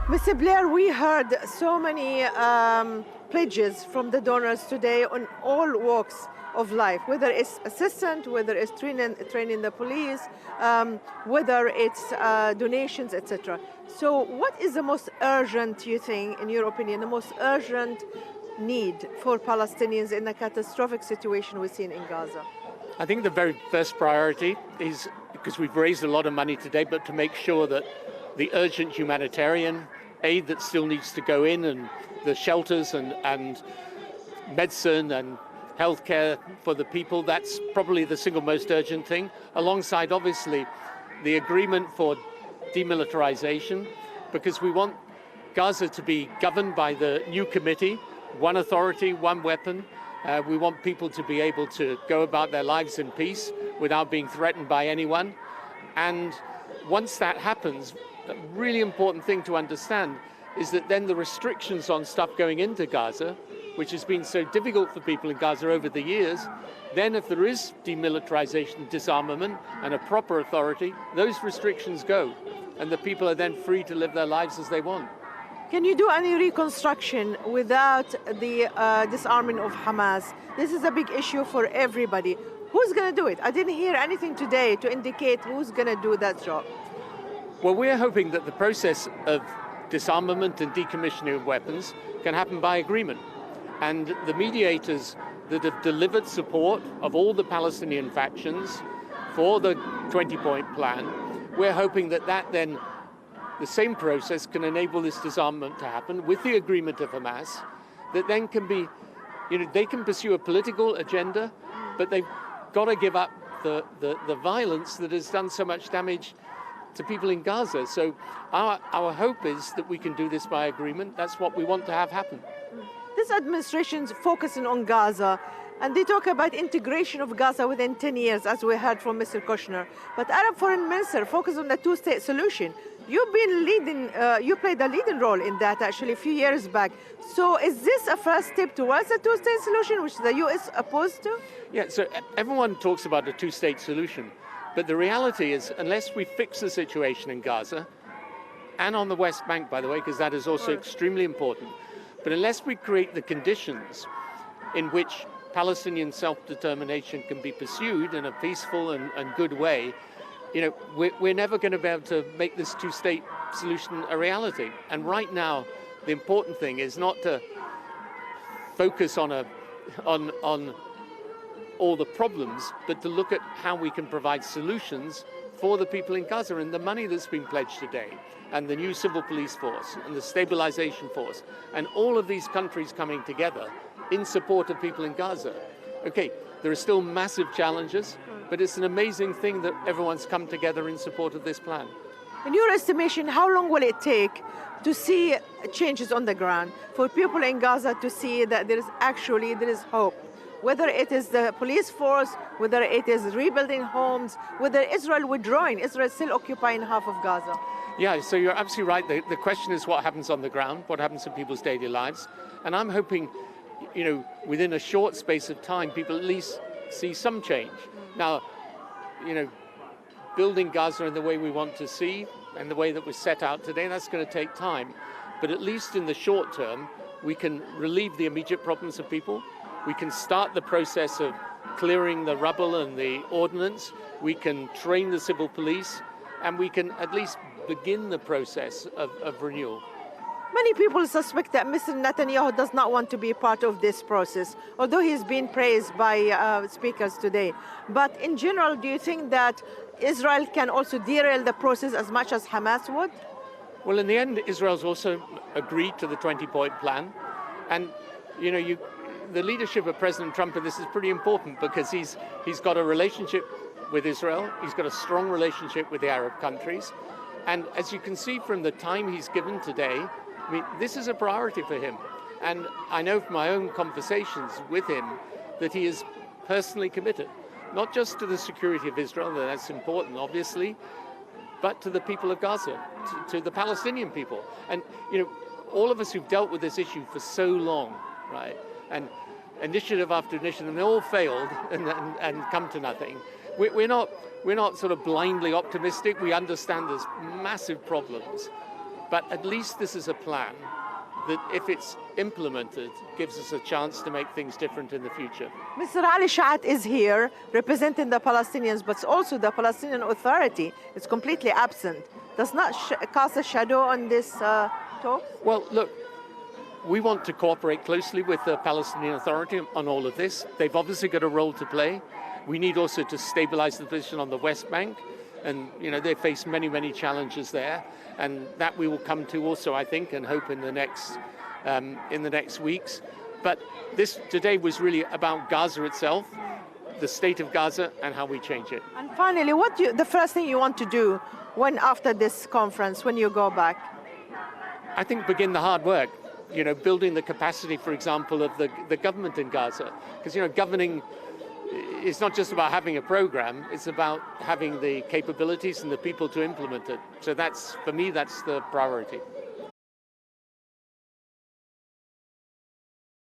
Mr. Blair, we heard so many pledges from the donors today on all walks of life, whether it's assistant, whether it's training the police, whether it's donations, etc. So what is the most urgent, you think, in your opinion, the most urgent need for Palestinians in the catastrophic situation we're seeing in Gaza? I think the very first priority is, because we've raised a lot of money today, but to make sure that the urgent humanitarian aid that still needs to go in, and the shelters and medicine and healthcare for the people, that's probably the single most urgent thing, alongside obviously the agreement for demilitarization, because we want Gaza to be governed by the new committee, one authority, one weapon. We want people to be able to go about their lives in peace without being threatened by anyone. And once that happens, a really important thing to understand is that then the restrictions on stuff going into Gaza, which has been so difficult for people in Gaza over the years, then if there is demilitarization, disarmament, and a proper authority, those restrictions go, and the people are then free to live their lives as they want. Can you do any reconstruction without the disarming of Hamas? This is a big issue for everybody. Who's going to do it? I didn't hear anything today to indicate who's going to do that job. Well, we're hoping that the process of disarmament and decommissioning of weapons can happen by agreement. And the mediators that have delivered support of all the Palestinian factions for the 20-point plan, we're hoping that then the same process can enable this disarmament to happen with the agreement of Hamas, that then can be, they can pursue a political agenda, but they've got to give up the violence that has done so much damage to people in Gaza. So our hope is that we can do this by agreement. That's what we want to have happen. This administration's focusing on Gaza, and they talk about integration of Gaza within 10 years, as we heard from Mr. Kushner. But Arab Foreign Minister focused on the two-state solution. You've been leading, you played a leading role in that actually a few years back. So is this a first step towards a two-state solution, which the US opposed to? Yeah, so everyone talks about a two-state solution. But the reality is, unless we fix the situation in Gaza, and on the West Bank, by the way, because that is also extremely important, but unless we create the conditions in which Palestinian self-determination can be pursued in a peaceful and good way, we're never going to be able to make this two-state solution a reality. And right now, the important thing is not to focus on all the problems, but to look at how we can provide solutions for the people in Gaza. And the money that's been pledged today, and the new civil police force, and the stabilization force, and all of these countries coming together in support of people in Gaza. Okay, there are still massive challenges, but it's an amazing thing that everyone's come together in support of this plan. In your estimation, how long will it take to see changes on the ground, for people in Gaza to see that there is hope? Whether it is the police force, whether it is rebuilding homes, whether Israel withdrawing, Israel still occupying half of Gaza. Yeah, so you're absolutely right. The question is what happens on the ground, what happens in people's daily lives. And I'm hoping, within a short space of time, people at least see some change. Now, building Gaza in the way we want to see, and the way that was set out today, that's going to take time. But at least in the short term, we can relieve the immediate problems of people. We can start the process of clearing the rubble and the ordnance. We can train the civil police, and we can at least begin the process of renewal. Many people suspect that Mr. Netanyahu does not want to be part of this process, although he's been praised by speakers today. But in general, do you think that Israel can also derail the process as much as Hamas would? Well, in the end, Israel's also agreed to the 20-point plan. And, the leadership of President Trump in this is pretty important, because he's got a relationship with Israel. He's got a strong relationship with the Arab countries. And as you can see from the time he's given today, this is a priority for him. And I know from my own conversations with him that he is personally committed, not just to the security of Israel, that's important, obviously, but to the people of Gaza, to the Palestinian people. And, all of us who've dealt with this issue for so long, right, and initiative after initiative, and they all failed and come to nothing. We're not sort of blindly optimistic. We understand there's massive problems. But at least this is a plan that, if it's implemented, gives us a chance to make things different in the future. Mr. Ali Shaat is here representing the Palestinians, but also the Palestinian Authority is completely absent. Does not cast a shadow on this talk? Well, look, we want to cooperate closely with the Palestinian Authority on all of this. They've obviously got a role to play. We need also to stabilize the position on the West Bank. And, they face many, many challenges there. And that we will come to also, I think, and hope in the next weeks. But this today was really about Gaza itself, the state of Gaza, and how we change it. And finally, the first thing you want to do after this conference, when you go back? I think begin the hard work. Building the capacity, for example, of the government in Gaza. Because, governing is not just about having a program, it's about having the capabilities and the people to implement it. So for me, that's the priority.